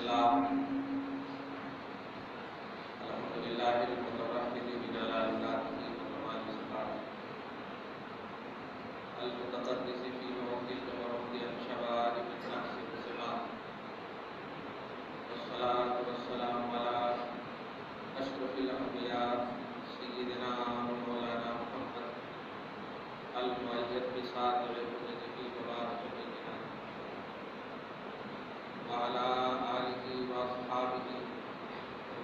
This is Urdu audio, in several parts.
والسلام الحمد للہ المتوحد بجلالته وكمال صفاته المتقدس في موت الجبروت عن شوارب النفس والسماء والصلاة والسلام على أشرف الأنبياء سيدنا ومولانا محمد المؤيد بصادق معجزته وبارك بيننا وعلى آله وأصحابه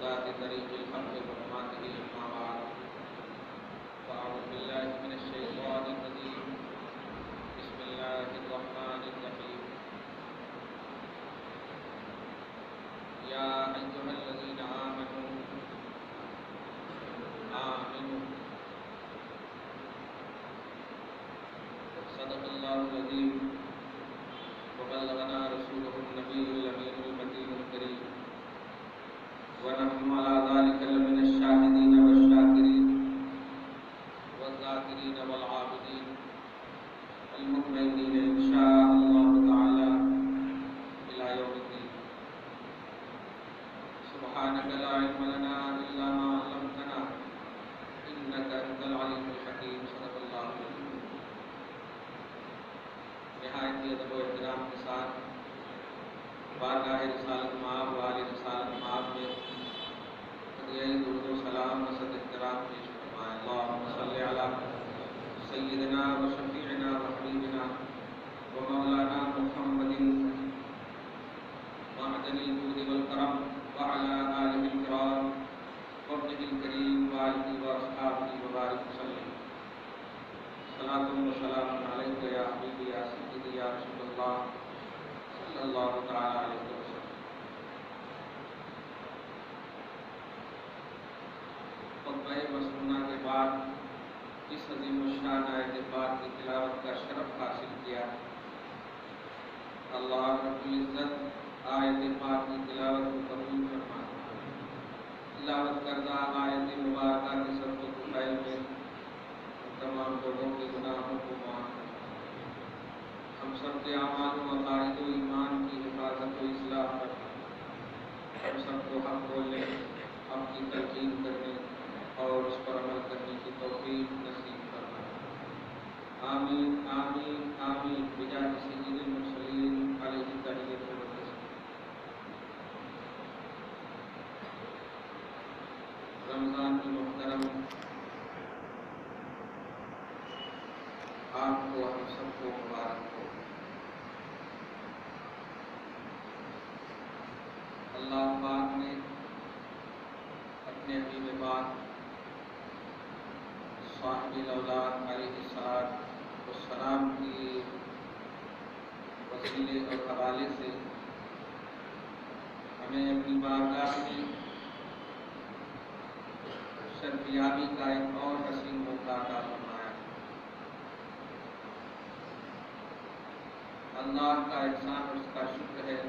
ذات طريق الحق وحرماته أما بعد فأعوذ بالله من الشيطان الرجيم بسم الله الرحمن الرحيم يا أيها الذين آمنوا صدق الله العظيم وبلغنا رسوله النبي الأمين المتين الكريم ونحن على ذلك لمن الشاهدين والشاكرين والذاكرين والعابدين المطمئنين إن شاء الله تعالى إلى يوم الدين سبحانك لا علم لنا إلا ما علمتنا إنك أنت العليم الحكيم صدق الله العظيم نہایت ہی ادب و احترام کے ساتھ بارگاہ رسالت مآب وآل رسالت مآب میں ہدیہ درود و سلام و صد احترام پیش فرمائیں اللہم صلی علی سیدنا و شفیعنا و حبیبنا و مولانا محمد معدن الجود والکرم وعلى آلہ الکرام وابنہ الکریم وآلہ واصحابہ وبارک وسلم صلاۃ و سلام علیک یا حبیبی یا سیدی یا رسول اللہ صلی اللہ تعالی علیہ وسلم۔ خطبہ مسنونہ کے بعد اس عظیم الشان آیت پاک کی تلاوت کا شرف حاصل کیا۔ اللہ رب العزت آیت پاک کی تلاوت کو قبول فرمائے۔ تلاوت کردہ آیت مبارکہ کے سبب طفیل میں تمام لوگوں کے گناہوں کو معاف کریں۔ ہم سب کے اعمال و عقائد و ایمان کی حفاظت و اصلاح کریں۔ ہم سب کو حق بولنے، حق کی تلقین کرنے اور اس پر عمل کرنے کی توفیق نصیب فرمائے۔ آمین آمین آمین بجاہ سید المرسلین علیہ تحیۃ و تسلیم۔ رمضان کی محترم آپ کو ہم سب کو مبارک ہو۔ اللہ پاک نے اپنے حبیب پاک صاحب الاولاد علیہ السلام کی وسیلے اور حوالے سے ہمیں اپنی بارگاہ میں شرفیابی کا ایک اور حسین موقع عطا فرمایا۔ اللہ کا احسان اور اس کا شکر ہے،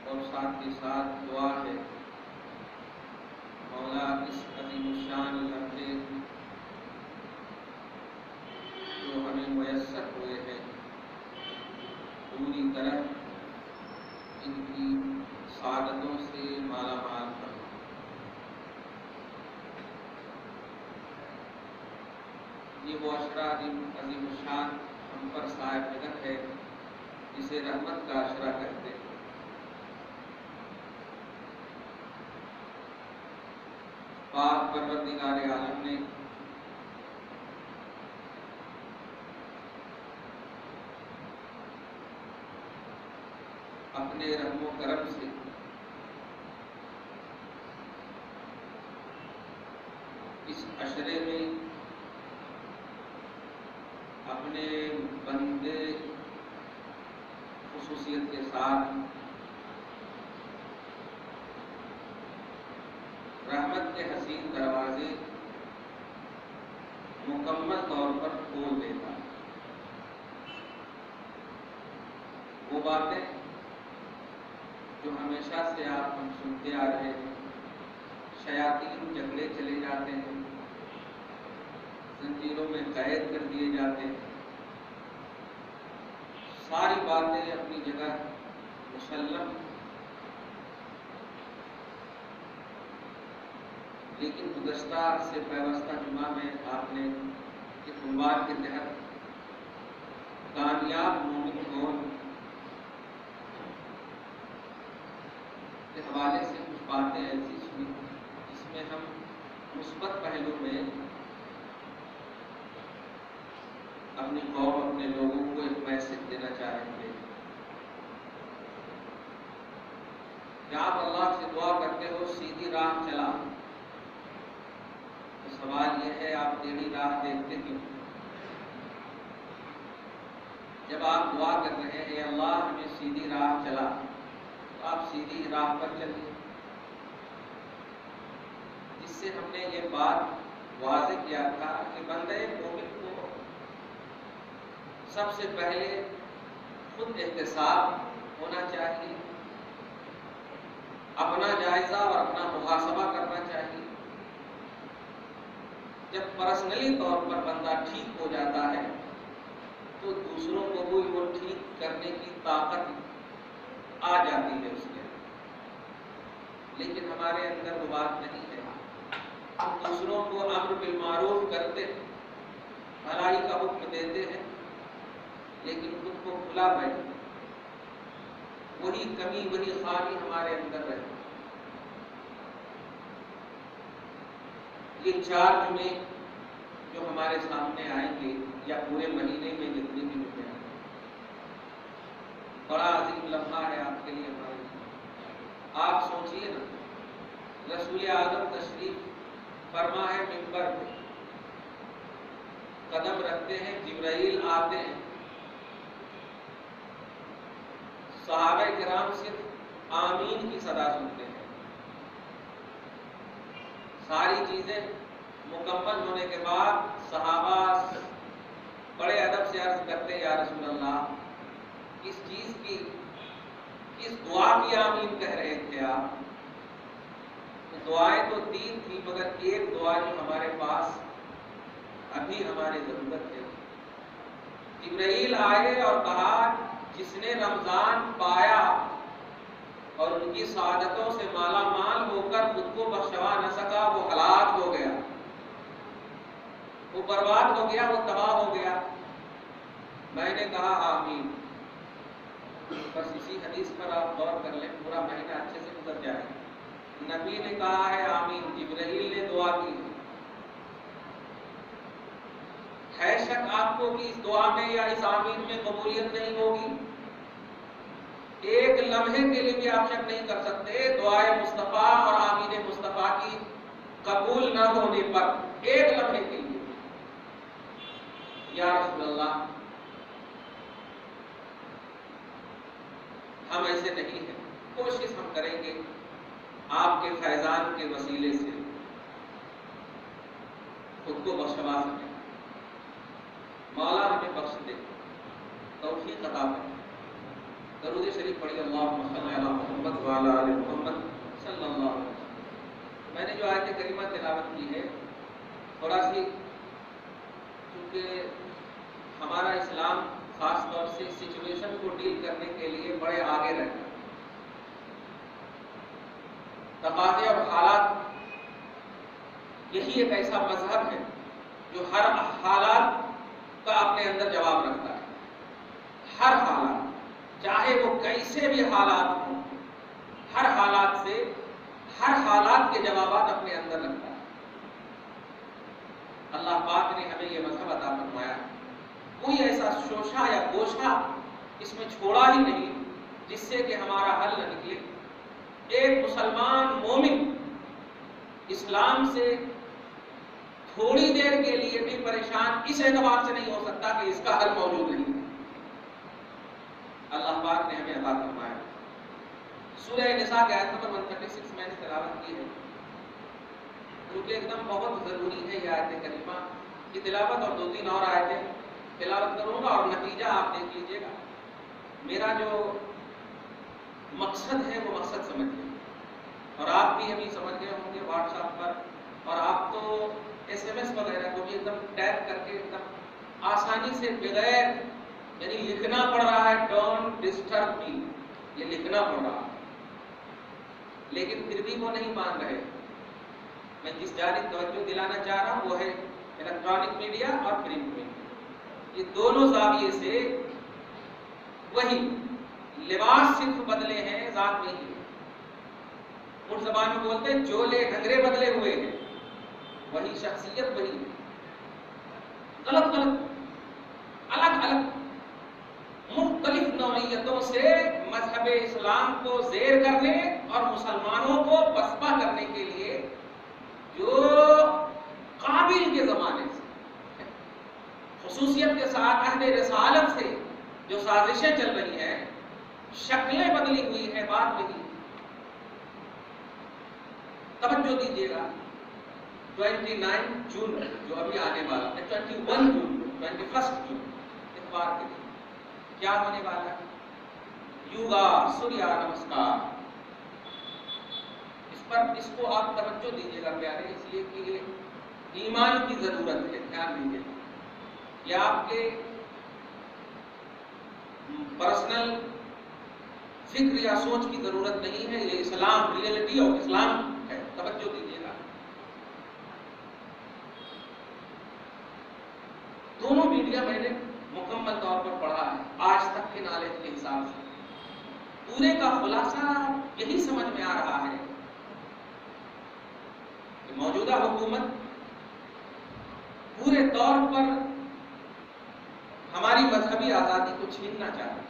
اور ساتھ کے ساتھ دعا ہے مولا اس عظیم الشان لمحے جو ہمیں میسر ہوئے ہیں پوری طرح ان کی سعادتوں سے مالا مال کر۔ یہ وہ اشرا عظیم الشان ہم پر صاحب نظر ہے جسے رحمت کا اشرا کہتے ہیں۔ پاک پروردگار عالم نے اپنے رحم و کرم سے اس عشرے میں اپنے بندے خصوصیت کے ساتھ رحمت کے حسین دروازے مکمل طور پر کھول دیتا۔ وہ باتیں جو ہمیشہ سے آپ ہم سنتے آ رہے ہیں، شیاطین جھگڑے چلے جاتے ہیں، زنجیروں میں قید کر دیے جاتے ہیں، ساری باتیں اپنی جگہ مسلم، لیکن گزشتہ سے پیوستہ جمعہ میں آپ نے ایک عنوان کے تحت کامیاب مومن کون کے حوالے سے کچھ باتیں ایسی سنی جس میں ہم مثبت پہلو میں اپنی قوم، اپنے لوگوں کو ایک میسج دینا چاہیں گے کہ آپ اللہ سے دعا کرتے ہو سیدھی راہ چلا، تو سوال یہ ہے آپ ٹیڑھی راہ دیکھتے کیوں؟ جب آپ دعا کر رہے ہیں اے اللہ ہمیں سیدھی راہ چلا، تو آپ سیدھی راہ پر چلیے، جس سے ہم نے یہ بات واضح کیا تھا کہ بندے مومن کو سب سے پہلے خود احتساب ہونا چاہیے، اپنا جائزہ اور اپنا محاسبہ کرنا چاہیے۔ جب پرسنلی طور پر بندہ ٹھیک ہو جاتا ہے تو دوسروں کو بھی وہ ٹھیک کرنے کی طاقت آ جاتی ہے اس کے، لیکن ہمارے اندر وہ بات نہیں ہے۔ ہم دوسروں کو امر بالمعروف کرتے، بھلائی کا حکم دیتے ہیں، لیکن خود کو کھلا بیٹھے، وہی کمی وہی خامی ہمارے اندر رہے۔ یہ 4 جمعے جو ہمارے سامنے آئیں گے یا پورے مہینے میں جتنے بھی جمعے آئیں گے، بڑا عظیم لمحہ ہے آپ کے لیے، ہمارے لیے۔ آپ سوچئے نا، رسول اعظم تشریف فرما ہے منبر پہ، قدم رکھتے ہیں، جبرائیل آتے ہیں، صحابہ کرام صرف آمین کی صدا سنتے ہیں۔ ساری چیزیں مکمل ہونے کے بعد صحابہ بڑے ادب سے عرض کرتے یا رسول اللہ کس چیز کی، کس دعا کی آمین کہہ رہے تھے آپ؟ تو دعائیں تو 3 تھیں، مگر ایک دعا جو ہمارے پاس ابھی ہماری ضرورت ہے۔ جبرائیل آئے اور کہا جس نے رمضان پایا اور ان کی سعادتوں سے مالا مال ہو کر خود کو بخشوا نہ سکا، وہ ہلاک ہو گیا، وہ برباد ہو گیا، وہ تباہ ہو گیا۔ میں نے کہا آمین۔ بس اسی حدیث پر آپ غور کر لیں، پورا مہینہ اچھے سے گزر جائے۔ نبی نے کہا ہے آمین، جبرائیل نے دعا کی ہے شک آپ کو کہ اس دعا میں یا اس آمین میں قبولیت نہیں ہوگی؟ ایک لمحے کے لیے بھی آپ شک نہیں کر سکتے دعائے مصطفیٰ اور آمین مصطفیٰ کی قبول نہ ہونے پر، ایک لمحے کے لیے۔ یا رسول اللہ ہم ایسے نہیں ہیں، کوشش ہم کریں گے آپ کے فیضان کے وسیلے سے خود کو بخشوا سکیں۔ مولا ہمیں بخش دے، توفیق عطا فرمائے۔ درود شریف پڑھی، اللہم صلی علی محمد وعلی آل محمد صلی اللہ علیہ وسلم۔ میں نے جو آیت کریمہ تلاوت کی ہے، تھوڑا سی کیونکہ ہمارا اسلام خاص طور سے سچویشن کو ڈیل کرنے کے لیے بڑے آگے رہتا ہے۔ تقاضے اور حالات، یہی ایک ایسا مذہب ہے جو ہر حالات کا اپنے اندر جواب رکھتا ہے۔ ہر حالات، چاہے وہ کیسے بھی حالات ہوں، ہر حالات سے ہر حالات کے جوابات اپنے اندر رکھتا ہے۔ اللہ پاک نے ہمیں یہ مذہب عطا فرمایا، کوئی ایسا شوشہ یا گوشہ اس میں چھوڑا ہی نہیں جس سے کہ ہمارا حل نہ نکلے۔ ایک مسلمان مومن اسلام سے تھوڑی دیر کے لیے بھی پریشان اس اعتبار سے نہیں ہو سکتا کہ اس کا حل موجود نہیں ہے۔ اللہ پاک نے ہمیں عطا فرمایا۔ سورہ نساء کی آیت نمبر 136 میں نے تلاوت کی ہے، کیونکہ ایک دم بہت ضروری ہے یہ آیت کریمہ کی تلاوت، اور 2-3 اور آیتیں تلاوت کروں گا اور نتیجہ آپ دیکھ لیجیے گا۔ میرا جو مقصد ہے وہ مقصد سمجھ گئے، اور آپ بھی ابھی سمجھ گئے ہوں گے واٹس ایپ پر، اور آپ تو SMS وغیرہ کو بھی ایک دم ٹیپ کر کے ایک دم آسانی سے بغیر، یعنی لکھنا پڑ رہا ہے ڈونٹ ڈسٹرب می، یہ لکھنا پڑ رہا، لیکن پھر بھی وہ نہیں مان رہے۔ میں جس جانب توجہ دلانا چاہ رہا ہوں وہ ہے الیکٹرانک میڈیا اور پرنٹ میڈیا، یہ دونوں زاویے سے وہی لباس صرف بدلے ہیں، ذات نہیں ہے۔ ان زبان میں بولتے ہیں چولے گھگرے بدلے ہوئے ہیں، وہی شخصیت وہی ہے، غلط الگ الگ مختلف نوعیتوں سے مذہب اسلام کو زیر کرنے اور مسلمانوں کو پسپا کرنے کے لیے جو قابل کے زمانے سے خصوصیت کے ساتھ عہد رسالت سے جو سازشیں چل رہی ہیں، شکلیں بدلی ہوئی ہیں، بات وہی۔ توجہ دیجیے گا 29 جون جو ابھی آنے والا ہے، 21 جون 21 جون اتوار کے دن کیا ہونے والا ہے؟ یوگا سوریہ نمسکار۔ اس کو آپ توجہ دیجیے گا پیارے، اس لیے کہ یہ ایمان کی ضرورت ہے، دھیان دیجیے گا۔ یہ آپ کے پرسنل فکر یا سوچ کی ضرورت نہیں ہے، یہ اسلام، ریئلٹی آف اسلام ہے، توجہ دیجیے گا۔ دونوں میڈیا میں نے مکمل طور پر پڑھا ہے آج تک کے نالج کے حساب سے، پورے کا خلاصہ یہی سمجھ میں آ رہا ہے کہ موجودہ حکومت پورے طور پر ہماری مذہبی آزادی کو چھیننا چاہتی ہے۔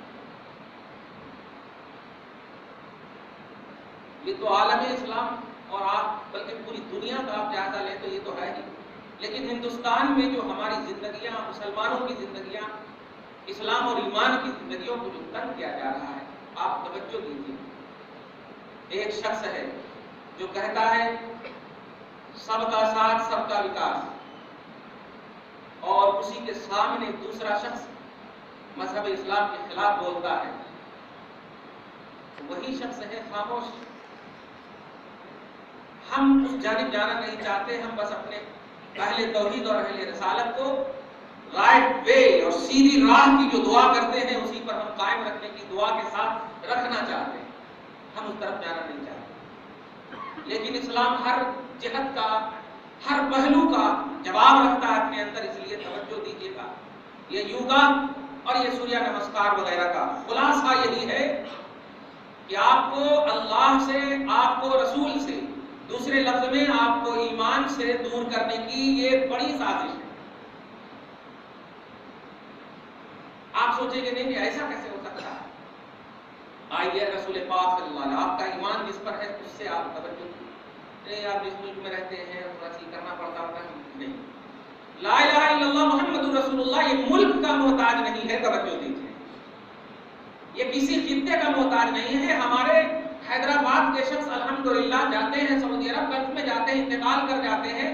یہ تو عالم اسلام اور آپ بلکہ پوری دنیا کا آپ جائزہ لیں تو یہ تو ہے ہی، لیکن ہندوستان میں جو ہماری زندگیاں، مسلمانوں کی زندگیاں، اسلام اور ایمان کی زندگیوں کو جو تنگ کیا جا رہا ہے، آپ توجہ دیجیے۔ ایک شخص ہے جو کہتا ہے سب کا ساتھ سب کا وکاس، اور اسی کے سامنے دوسرا شخص مذہب اسلام کے خلاف بولتا ہے، وہی شخص ہے خاموش۔ ہم اس جانب جانا نہیں چاہتے، ہم بس اپنے اہل توحید اور اہل رسالت کو رائٹ وے اور سیدھی راہ کی جو دعا کرتے ہیں اسی پر ہم قائم رکھنے کی دعا کے ساتھ رکھنا چاہتے ہیں، ہم اس طرف جانا نہیں چاہتے۔ لیکن اسلام ہر جہت کا، ہر پہلو کا جواب رکھتا ہے اپنے اندر، اس لیے توجہ دیجیے گا۔ یہ یوگا اور یہ سوریہ نمسکار وغیرہ کا خلاصہ یہی ہے کہ آپ کو اللہ سے، آپ کو رسول سے، دوسرے لفظ میں آپ کو ایمان سے دور کرنے کی یہ بڑی سازش ہے۔ آپ سوچیں گے نہیں ایسا کیسے ہو سکتا ہے؟ آئیے رسول پاک صلی اللہ علیہ وسلم، آپ کا ایمان جس پر ہے اس سے آپ توجہ نہیں، آپ جس ملک میں رہتے ہیں تھوڑا سی کرنا پڑتا ہوگا، نہیں۔ لا الہ الا اللہ محمد رسول اللہ یہ ملک کا محتاج نہیں ہے، توجہ دیجیے، یہ کسی خطے کا محتاج نہیں ہے۔ ہمارے حیدرآباد کے شخص الحمدللہ جاتے ہیں سعودی عرب، گلف میں جاتے ہیں، انتقال کر جاتے ہیں،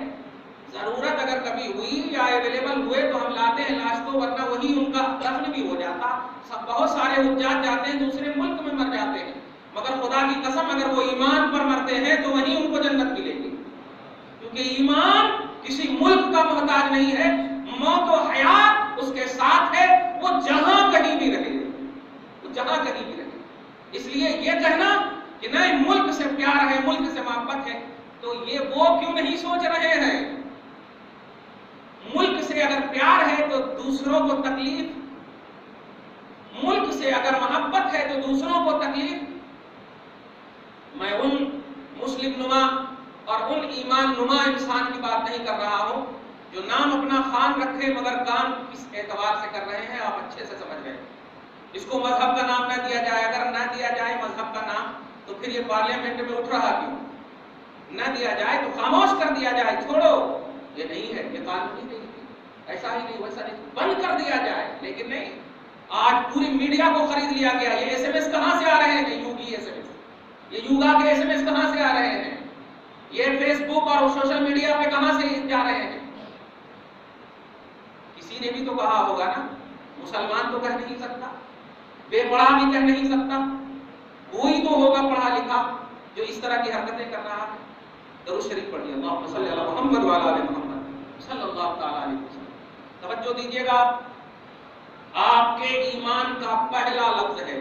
ضرورت اگر کبھی ہوئی یا اویلیبل ہوئے تو ہم لاتے ہیں لاش کو، ورنہ وہی ان کا دفن بھی ہو جاتا۔ بہت سارے حجاج جاتے ہیں دوسرے ملک میں مر جاتے ہیں، مگر خدا کی قسم اگر وہ ایمان پر مرتے ہیں تو وہیں ان کو جنت ملے گی، کیونکہ ایمان کسی ملک کا محتاج نہیں ہے، موت و حیات اس کے ساتھ ہے، وہ جہاں کہیں بھی رہے، وہ جہاں کہیں بھی رہے۔ اس لیے یہ کہنا کہ نہیں ملک سے پیار ہے، ملک سے محبت ہے، تو یہ وہ کیوں نہیں سوچ رہے ہیں؟ ملک سے اگر پیار ہے تو دوسروں کو تکلیف، ملک سے اگر محبت ہے تو دوسروں کو تکلیف۔ میں ان مسلم نما اور ان ایمان نما انسان کی بات نہیں کر رہا ہوں جو نام اپنا خان رکھے مگر کام کس اعتبار سے کر رہے ہیں، آپ اچھے سے سمجھ رہے ہیں۔ اس کو مذہب کا نام نہ دیا جائے، اگر نہ دیا جائے مذہب کا نام تو پھر یہ پارلیمنٹ میں اٹھ رہا کیوں؟ نہ دیا جائے تو خاموش کر دیا جائے، چھوڑو، یہ نہیں ہے، یہ قانونی نہیں ہے، ایسا ہی نہیں ویسا نہیں، بند کر دیا جائے، لیکن نہیں۔ آج پوری میڈیا کو خرید لیا گیا، یہ ایس ایم ایس کہاں سے آ رہے ہیں؟ یوگی ایس ایم ایس، یہ یوگا کے ایس ایم ایس کہاں سے آ رہے ہیں؟ یہ فیس بک اور سوشل میڈیا پہ کہاں سے جا رہے ہیں؟ کسی نے بھی تو کہا ہوگا نا، مسلمان تو کہہ نہیں سکتا، بے پڑھا بھی کہہ نہیں سکتا، کوئی تو ہوگا پڑھا لکھا جو اس طرح کی حرکتیں کر رہا ہے۔ درود شریف پڑھیے، اللہم صلی علی محمد وعلی آل محمد صلی اللہ تعالی علیہ وسلم۔ توجہ دیجیے گا، آپ کے ایمان کا پہلا لفظ ہے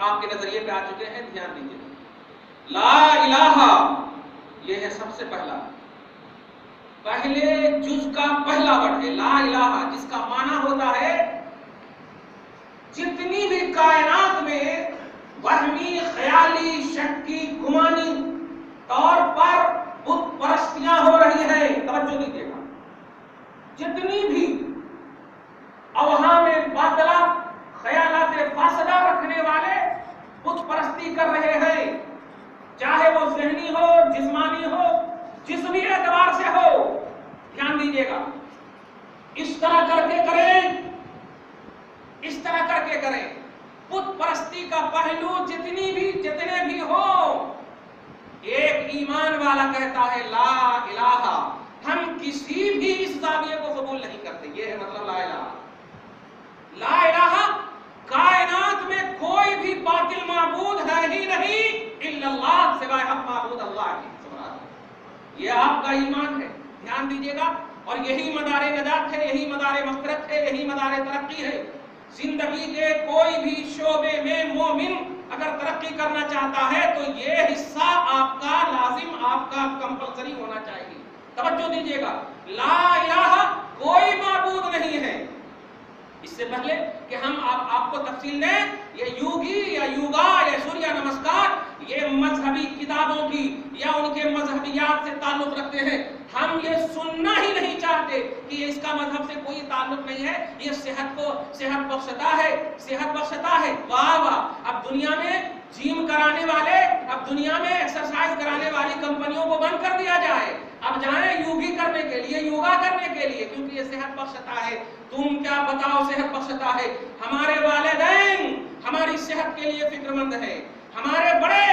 آپ کے نظریے پہ آ چکے ہیں، دھیان دیجیے. لا الہ یہ ہے سب سے پہلے جز کا پہلا ورڈ ہے لا الہ، جس کا معنی ہوتا ہے جتنی بھی کائنات میں وہمی، خیالی، شکی، گمانی طور پر بت پرستیاں ہو رہی ہیں، توجہ دیجیے گا، جتنی بھی اوہام باطلہ، خیالات فاسدہ رکھنے والے بت پرستی کر رہے ہیں، چاہے وہ ذہنی ہو، جسمانی ہو، جس بھی اعتبار سے ہو، دھیان دیجیے گا، اس طرح کر کے کریں، اس طرح کر کے کریں. بت پرستی کا پہلو جتنے بھی ہو، ایک ایمان والا کہتا ہے لا الہ، ہم کسی بھی اس زاویے کو قبول نہیں کرتے. یہ ہے مطلب لا الہ. لا الہ، کائنات میں کوئی بھی باطل معبود ہے ہی نہیں الا اللہ، سوائے حق معبود اللہ کی. یہ آپ کا ایمان ہے، دھیان دیجیے گا، اور یہی مدار نجات ہے، یہی مدار مغفرت ہے، یہی مدار ترقی ہے. زندگی کے کوئی بھی شعبے میں مومن اگر ترقی کرنا چاہتا ہے تو یہ حصہ آپ کا لازم، آپ کا کمپلسری ہونا چاہیے. توجہ دیجیے گا، لا الہ، کوئی معبود نہیں ہے. اس سے پہلے کہ ہم آپ کو تفصیل دیں، یہ یوگی یا یوگا یا سوریہ نمسکار یہ مذہبی کتابوں کی یا ان کے مذہبیات سے تعلق رکھتے ہیں. ہم یہ سننا ہی نہیں چاہتے کہ یہ اس کا مذہب سے کوئی تعلق نہیں ہے، یہ صحت بخشتا ہے، صحت بخشتا ہے. واہ واہ، اب دنیا میں جیم کرانے والے، اب دنیا میں ایکسرسائز کرانے والی کمپنیوں کو بند کر دیا جائے، اب جائیں یوگی کرنے کے لیے، یوگا کرنے کے لیے، کیونکہ یہ صحت بخشتا ہے. تم کیا بتاؤ صحت بخشتا ہے؟ ہمارے والدین ہماری صحت کے لیے فکر مند ہیں، ہمارے بڑے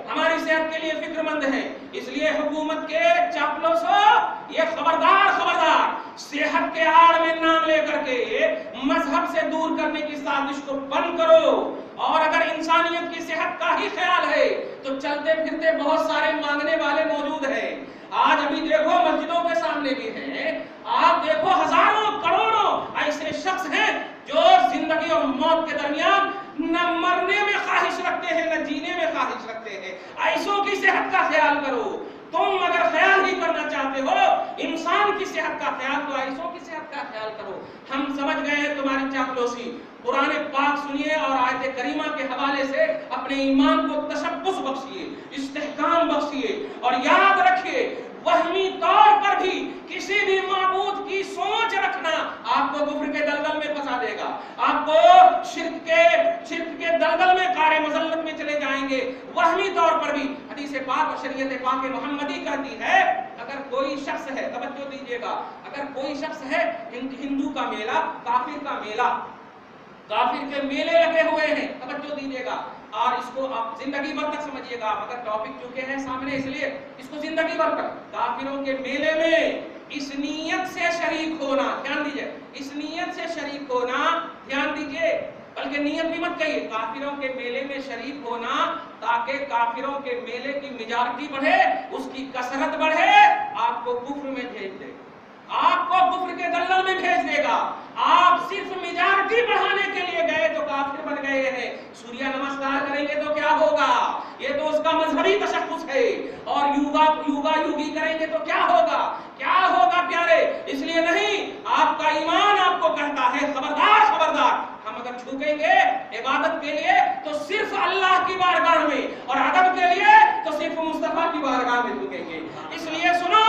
ہماری صحت کے لیے فکر مند ہیں. اس لیے حکومت کے چاپلوسوں، یہ خبردار، صحت کے آڑ میں نام لے کر کے مذہب سے دور کرنے کی سازش کو بند کرو. اور اگر انسانیت کی صحت کا ہی خیال ہے تو چلتے پھرتے بہت سارے مانگنے والے موجود ہیں. آج ابھی دیکھو مسجدوں کے سامنے بھی ہیں، آپ دیکھو ہزاروں کروڑوں ایسے شخص ہیں جو زندگی اور موت کے درمیان نہ مرنے میں خواہش رکھتے ہیں، نہ جینے میں خواہش رکھتے ہیں. ایسوں کی صحت کا خیال کرو. تم اگر خیال ہی کرنا چاہتے ہو انسان کی صحت کا خیال، تو ایسوں کی صحت کا خیال کرو. ہم سمجھ گئے ہیں تمہاری چاپلوسی. قرآن پاک سنیے اور آیت کریمہ کے حوالے سے اپنے ایمان کو تشبث بخشیے، استحکام بخشیے، اور یاد رکھیے وہمی طور پر بھی کسی بھی معبود کی سوچ رکھنا آپ کو کفر کے دلدل میں پھنسا دے گا، آپ کو شرک کے دلدل میں قار مذلت میں چلے جائیں گے. وہمی طور پر بھی حدیث پاک اور شریعت پاک محمدی کہتی ہے، اگر کوئی شخص ہے، توجہ دیجیے گا، اگر کوئی شخص ہے، ہندو کا میلہ، کافر کا میلہ، کافر کے میلے لگے ہوئے ہیں، توجہ دیجیے گا، اور اس کو آپ زندگی بھر تک سمجھیے گا. اگر ٹاپک چکے ہیں سامنے اس لیے اس کو زندگی بھر تک کافروں کے میلے میں اس نیت سے شریک ہونا، دھیان دیجیے، اس نیت سے شریک ہونا، دھیان دیجیے، بلکہ نیت بھی مت کہیے، کافروں کے میلے میں شریک ہونا تاکہ کافروں کے میلے کی میجارٹی بڑھے، اس کی کثرت بڑھے، آپ کو کفر میں بھیج دے، آپ کو کفر کے دلدل میں بھیج دے گا. آپ صرف میجارٹی بڑھانے کے لیے گئے تو کافر بن گئے ہیں. سوریہ نمسکار کریں گے تو کیا ہوگا؟ یہ تو اس کا مذہبی تشخص ہے. اور یوگی کریں گے تو کیا ہوگا؟ کیا ہوگا پیارے؟ اس لیے نہیں، آپ کا ایمان آپ کو کہتا ہے خبردار، ہم اگر جھکیں گے عبادت کے لیے تو صرف اللہ کی بارگاہ میں، اور ادب کے لیے تو صرف مصطفیٰ کی بارگاہ میں جھکیں گے. اس لیے سنو،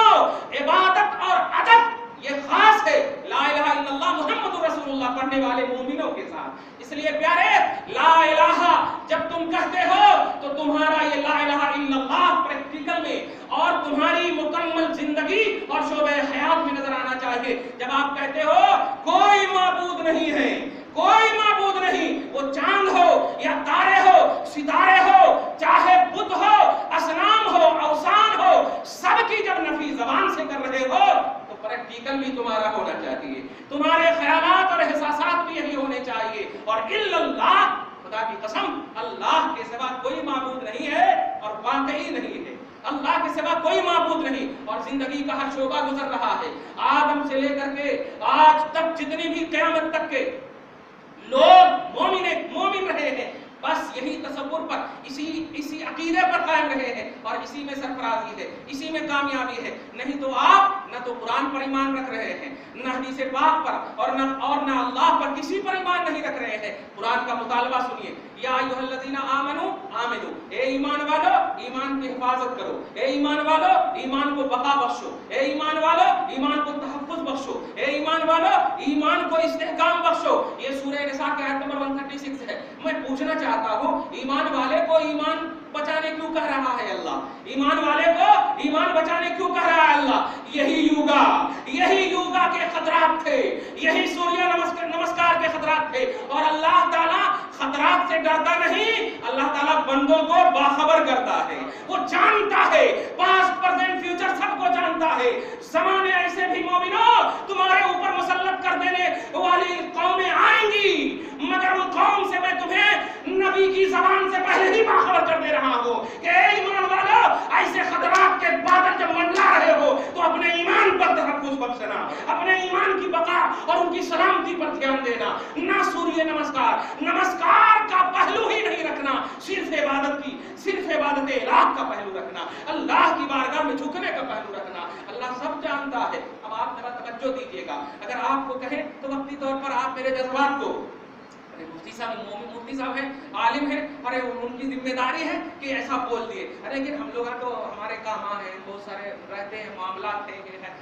عبادت اور ادب یہ خاص ہے لا الہ الا اللہ محمد رسول اللہ پڑھنے والے مومنوں کے ساتھ. اس لیے پیارے، لا الہ جب تم کہتے ہو تو تمہارا یہ لا الہ الا اللہ پریکٹیکل میں اور تمہاری مکمل زندگی اور شعبہ حیات میں نظر آنا چاہیے. جب آپ کہتے ہو کوئی معبود نہیں ہے، کوئی معبود نہیں، وہ چاند ہو یا تارے ہو، ستارے ہو، چاہے بت ہو، اصنام ہو، اوثان ہو، سب کی جب نفی زبان سے کر رہے ہو تو پریکٹیکل بھی تمہارا ہونا چاہیے، تمہارے خیالات اور احساسات بھی یہی ہونے چاہیے. اور الا اللہ، خدا کی قسم، اللہ کے سوا کوئی معبود نہیں ہے، اور واقعی نہیں ہے، اللہ کے سوا کوئی معبود نہیں. اور زندگی کا ہر شعبہ گزر رہا ہے، آدم سے لے کر کے آج تک جتنی بھی قیامت تک کے لوگ مومن رہے ہیں، عقیدے پر قائم رہے ہیں اور اسی میں سرفرازی ہے, اسی میں کامیابی ہے. نہیں تو آپ نہ تو قرآن پر ایمان رکھ رہے ہیں, نہ حدیث پاک پر, اور نہ اللہ پر کسی پر ایمان نہیں رکھ رہے ہیں. قرآن کا مطالبہ سنیے, یا ایھا الذین آمنوا آمنو, اے ایمان والو ایمان کی حفاظت کرو, اے ایمان والو ایمان کو بقا بخشو, اے ایمان والو ایمان کو تحفظ بخشو, اے ایمان والو ایمان کو استحکام بخشو. یہ سورہ نساء کی آیت نمبر 136 ہے. میں پوچھنا چاہتا ہوں, ایمان والے کو ایمان بچانے کیوں کہہ رہا ہے اللہ؟ ایمان والے کو ایمان بچانے کیوں کہہ رہا ہے اللہ؟ یہی یوگا کے خطرات تھے, یہی سوریہ نمسکار کے خطرات تھے. اور اللہ تعالیٰ خطرات سے ڈرتا نہیں, اللہ تعالیٰ بندوں کو باخبر کرتا ہے. وہ جانتا ہے, پاسٹ پریزنٹ فیوچر سب کو جانتا ہے. زمانے ایسے بھی مومنوں تمہارے اوپر مسلط کر دینے والی قومیں آئیں گی, مگر ان قوم سے میں تمہیں نبی کی زبان سے پہلے ہی باخبر کر دے رہا ہوں کہ اے ایمان والو, ایسے خطرات کے بادل جب منڈلا رہے ہو تو اپنے ایمان پر تحفظ بخشنا, اپنے ایمان کی بقا اور ان کی سلامتی پر دھیان دینا. نہ سوریہ نمسکار کا پہلو ہی نہیں رکھنا, صرف عبادت الہ کا پہلو رکھنا, اللہ کی بارگاہ میں جھکنے کا پہلو رکھنا. اللہ سب جانتا ہے. اب آپ ذرا توجہ دیجیے گا, اگر آپ کو کہیں تو وقتی طور پر آپ میرے جذبات کو, مفتی صاحب ہیں, عالم ہیں, ارے ان کی ذمہ داری ہے کہ ایسا بول دیے, ارے لیکن ہم لوگ تو ہمارے کام ہیں, بہت سارے رہتے ہیں, معاملات ہیں,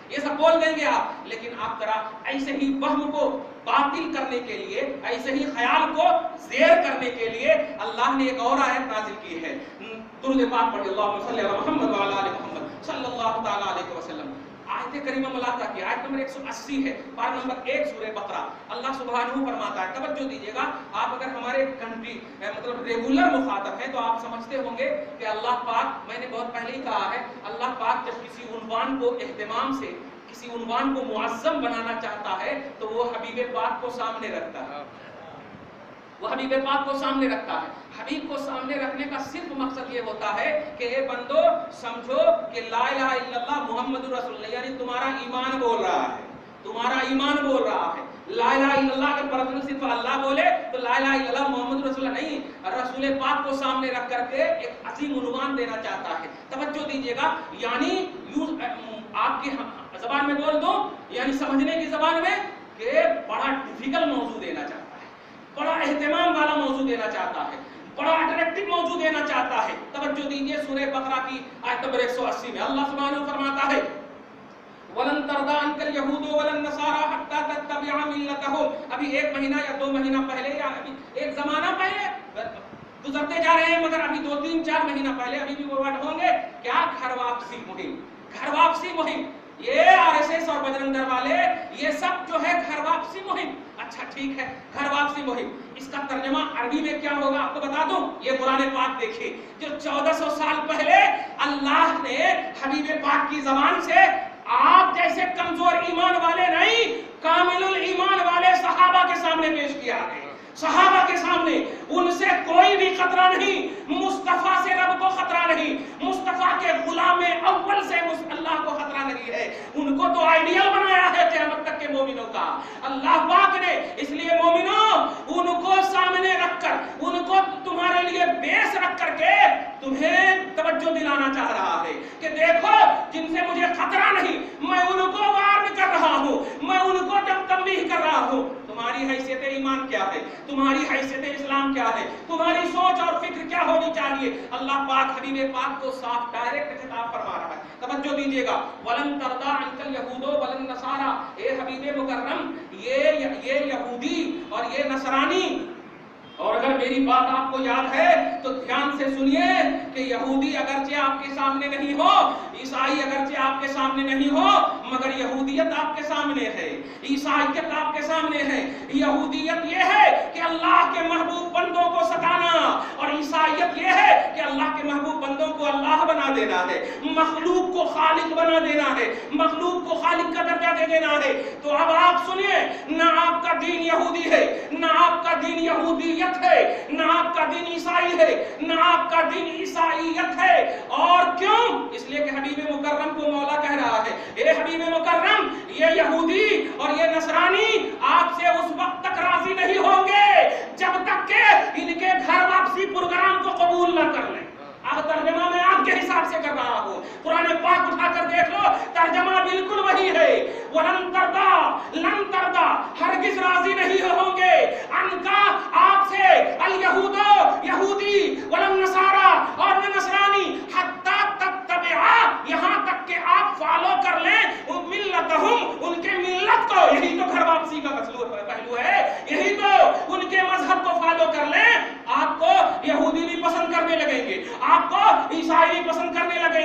یہ سب بول دیں گے آپ. لیکن آپ ذرا ایسے ہی وہم کو باطل کرنے کے لیے, ایسے ہی خیال کو زیر کرنے کے لیے اللہ نے ایک اور آیت نازل کی ہے. درود پاک پڑھیے, اللہم صلی علی محمد وعلی آل محمد صلی اللہ تعالی علیہ وسلم. آیت کریمہ ملاحظہ کی, آیت نمبر 180 ہے, پارہ نمبر 1 سورہ بقرہ. اللہ سبحانہ فرماتا ہے, توجہ دیجیے گا, آپ اگر ہمارے کنٹری مطلب ریگولر مخاطب ہیں تو آپ سمجھتے ہوں گے کہ اللہ پاک, میں نے بہت پہلے ہی کہا ہے, اللہ پاک جب کسی عنوان کو اہتمام سے, کسی عنوان کو معظم بنانا چاہتا ہے تو وہ حبیب پاک کو سامنے رکھتا ہے. وہ حبیب پاک کو سامنے رکھتا ہے. حبیب کو سامنے رکھنے کا صرف مقصد یہ ہوتا ہے کہ اے بندو سمجھو کہ لا الہ الا اللہ محمد رسول اللہ, یعنی تمہارا ایمان بول رہا ہے, تمہارا ایمان بول رہا ہے. لا الہ الا اللہ کے پرتن صرف اللہ بولے تو لا الہ الا اللہ محمد رسول اللہ نہیں, رسول پاک کو سامنے رکھ کر کے ایک عظیم عنوان دینا چاہتا ہے. توجہ دیجیے گا, یعنی آپ کی زبان میں بول دو, یعنی سمجھنے کی زبان میں, کہ بڑا ڈیفیکلٹ موضوع دینا چاہتا ہے, بڑا اہتمام والا موضوع دینا چاہتا ہے, بڑا اٹریکٹیو موضوع دینا چاہتا ہے. توجہ دیجیے, سورہ بقرہ کی آیت نمبر 180 میں اللہ سبحانہ فرماتا ہے, وَلَن تَرْضَىٰ عَنْكَ الْيَهُودُ وَلَا النَّصَارَىٰ حَتَّىٰ تَتَّبِعَ مِلَّتَهُمْ. ابھی ایک مہینہ یا 2 مہینہ پہلے, یا ابھی ایک زمانہ پہلے گزرتے جا رہے ہیں, مگر ابھی 2-3-4 مہینہ پہلے ابھی بھی وہ ورڈ ہوں گے, کیا گھر واپسی مہم, گھر واپسی مہم. یہ RSS اور بجرنگ دل والے یہ سب جو ہے گھر واپسی مہم. اچھا ٹھیک ہے, گھر واپسی مہم, اس کا ترجمہ عربی میں کیا ہوگا آپ کو بتا دوں. یہ قرآن پاک دیکھیے, جو 1400 سال پہلے اللہ نے حبیب پاک کی زبان سے آپ جیسے کمزور ایمان والے نہیں, کامل الایمان والے صحابہ کے سامنے پیش کیا ہے. صحابہ کے سامنے ان سے کوئی بھی خطرہ نہیں, مصطفیٰ سے رب کو خطرہ نہیں, مصطفیٰ کے غلام اول سے اللہ کو خطرہ نہیں ہے. ان کو تو آئیڈیل بنایا ہے قیامت تک کے مومنوں کا اللہ پاک نے. اس لیے مومنوں, ان کو سامنے رکھ کر, ان کو تمہارے لیے بیس رکھ کر کے تمہیں توجہ دلانا چاہ رہا ہے کہ دیکھو جن سے مجھے خطرہ نہیں, میں ان کو وارن کر رہا ہوں, میں ان کو جب تنبیہ کر رہا ہوں. تمہاری حیثیت ایمان کیا ہے, تمہاری حیثیت اسلام کیا ہے, تمہاری سوچ اور فکر کیا ہونی چاہیے. اللہ پاک حبیب پاک کو صاف ڈائریکٹ خطاب فرما رہا ہے. توجہ دیجیے گا, وَلَن تَرْضَىٰ عَنْكَ الْيَهُودُ وَلَا النَّصَارَىٰ. اے حبیب مکرم, یہ یہودی اور یہ نصرانی, اور اگر میری بات آپ کو یاد ہے تو دھیان سے سنیے کہ یہودی اگرچہ آپ کے سامنے نہیں ہو, عیسائی اگرچہ آپ کے سامنے نہیں ہو, مگر یہودیت آپ کے سامنے ہے, عیسائیت آپ کے سامنے ہے. یہودیت یہ ہے کہ اللہ کے محبوب بندوں کو ستانا, اور عیسائیت یہ ہے کہ اللہ کے محبوب بندوں کو اللہ بنا دینا ہے, مخلوق کو خالق بنا دینا ہے, مخلوق کو خالق کا درجہ دے دینا ہے. تو اب آپ سنیے, نہ آپ کا دین یہودی ہے, نہ آپ کا دین یہودیت ہے, نہ آپ کا دین عیسائی ہے, نہ آپ کا دین عیسائیت ہے. اور کیوں؟ اس لیے کہ حبیب مکرم کو مولا کہہ رہا ہے, اے حبیب مکرم, یہ یہودی اور یہ نصرانی آپ سے اس وقت تک راضی نہیں ہوں گے جب تک کہ ان کے گھر واپسی پروگرام کو قبول نہ کر لیں. اب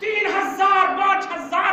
3000 5000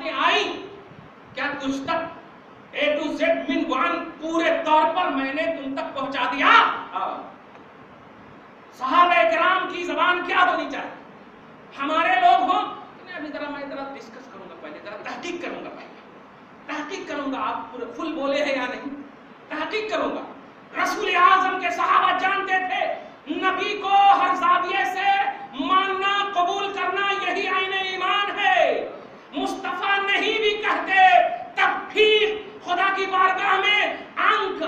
باتیں آئی کیا تجھ تک A to Z من ون پورے طور پر میں نے تم تک پہنچا دیا؟ صحابہ کرام کی زبان کیا ہونی چاہیے؟ ہمارے لوگ ہوں ابھی میں ذرا ڈسکس کروں گا، پہلے ذرا تحقیق کروں گا، تحقیق کروں گا آپ فل بولے ہیں یا نہیں، تحقیق کروں گا۔ رسول اعظم کے صحابہ جانتے تھے نبی کو ہر زاویے سے ماننا قبول کرنا یہی عین ایمان ہے۔ مصطفیٰ نہیں بھی کہتے تب بھی خدا کی بارگاہ میں انک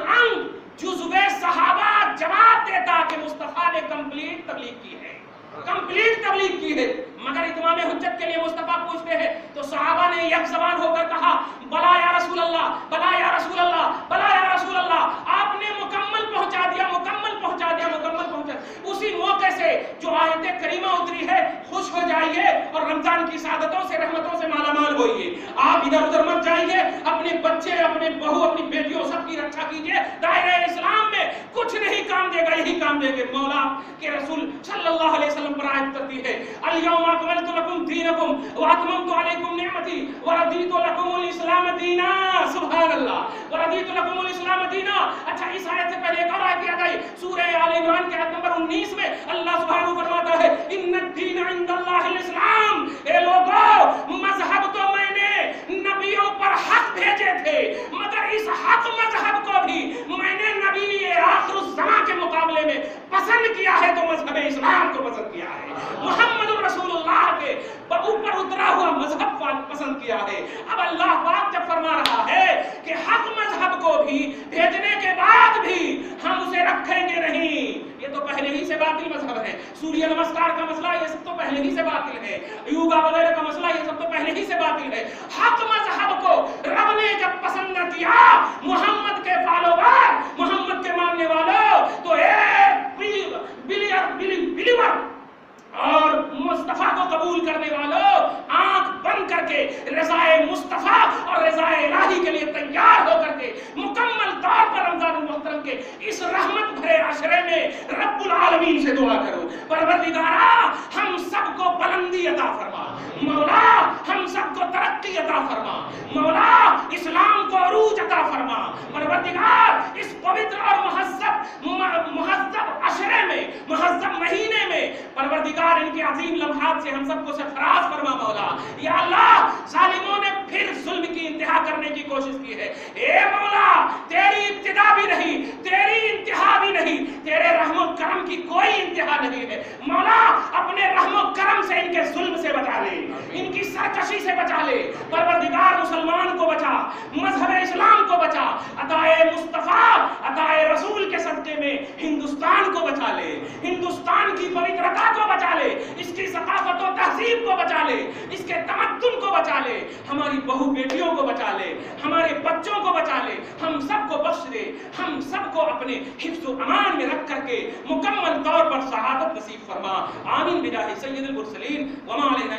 جزوے صحابہ جواب دیتا کہ مصطفیٰ نے کمپلیٹ تبلیغ کی ہے، کمپلیٹ تبلیغ کی ہے۔ مگر اتمام حجت کے لیے مصطفیٰ پوچھتے ہیں تو صحابہ نے یک زبان ہو کر کہا بلا یا رسول اللہ، بلا یا رسول اللہ، بلا یا رسول اللہ۔ آپ نے مکمل پہنچا دیا، مکمل پہنچا دیا، مکمل پہنچا دیا۔ اسی موقع سے جو آیت کریمہ اتری ہے خوش ہو جائیے اور رمضان کی سعادتوں سے رحمتوں سے مالا مال ہوئیے۔ آپ ادھر ادھر مت جائیے، اپنے بچے، اپنے بہو، اپنی بیٹیوں سب کی رکشا کیجیے۔ دائرہ اسلام میں کچھ نہیں کام دے گا، یہی کام دے گے۔ مولا کے رسول صلی اللہ علیہ وسلم پر آیت کرتی ہے الیوم اکملت لکم دینکم واتممت علیکم نعمتی ورضیت لکم الاسلام دینا۔ سبحان اللہ، ورضیت لکم الاسلام دینا۔ اچھا اس آیت سے پہلے ایک اور آیت آ گئی سورہ آل عمران کے آیت نمبر 19 میں اللہ سبحانہ فرماتا ہے ان الدین عند اللہ الاسلام۔ اے لوگو مذہب تو میں نے نبیوں پر حق بھیجے تھے مگر اس حق مذہب کو بھی میں نے نبی آخر الزمان کے مقابلے میں پسند کیا ہے تو مذہب اسلام کو پسند کیا ہے، محمد رسول اللہ کے اوپر اترا ہوا مذہب پسند کیا ہے۔ اب اللہ پاک جب فرما رہا ہے کہ حق مذہب کو بھی بھیجنے کے بعد بھی ہم اسے رکھیں گے نہیں، یہ تو پہلے ہی سے باطل مذہب ہے۔ سوریہ نمسکار کا مسئلہ یہ سب تو پہلے ہی سے باطل ہے، یوگا وغیرہ کا مسئلہ یہ سب تو پہلے ہی سے باطل ہے۔ حق مذہب کو رب نے جب پسند نہ کیا محمد کے فالوور، محمد کے ماننے والوں، تو ایک بلیور اور مصطفیٰ کو قبول کرنے والوں آنکھ بند کر کے رضائے مصطفیٰ اور رضائے الہی کے لیے تیار ہو کر کے مکمل طور پر رمضان المحترم کے اس رحمت بھرے عشرے میں رب العالمین سے دعا کرو پروردگارا ہم سب کو بلندی عطا فرما، مولا ہم سب کو ترقی عطا فرما، مولا اسلام کو عروج عطا فرما، پروردگار اس پوتر اور مہذب عشرے میں، مہذب مہینے میں پروردگار ان کے عظیم لمحات سے ہم سب کو سرفراز فرما مولا۔ یا اللہ ظالموں نے پھر ظلم کی انتہا کرنے کی کوشش کی ہے، اے مولا تیری ابتدا بھی نہیں، تیری انتہا بھی نہیں، تیرے رحم و کرم کی کوئی انتہا نہیں ہے۔ مولا اپنے رحم و کرم سے ان کے ظلم سے بچا لے، ان کی سرکشی سے بچا لے، پروردگار مسلمان کو بچا، مذہب اسلام کو بچا، عطائے مصطفیٰ عطائے رسول کے صدقے میں ہندوستان کو بچا لے، ہندوستان کی پوترتا کو بچا لے، اس کی ثقافت و تہذیب کو بچا لے، اس کے تمدن کو بچا لے، ہماری بہو بیٹیوں کو بچا لے، ہمارے بچوں کو بچا لے، ہم سب کو بخش دے، ہم سب کو اپنے حفظ و امان میں رکھ کر کے مکمل طور پر سعادت نصیب فرما۔ آمین بجاہ سید المرسلین وما علینا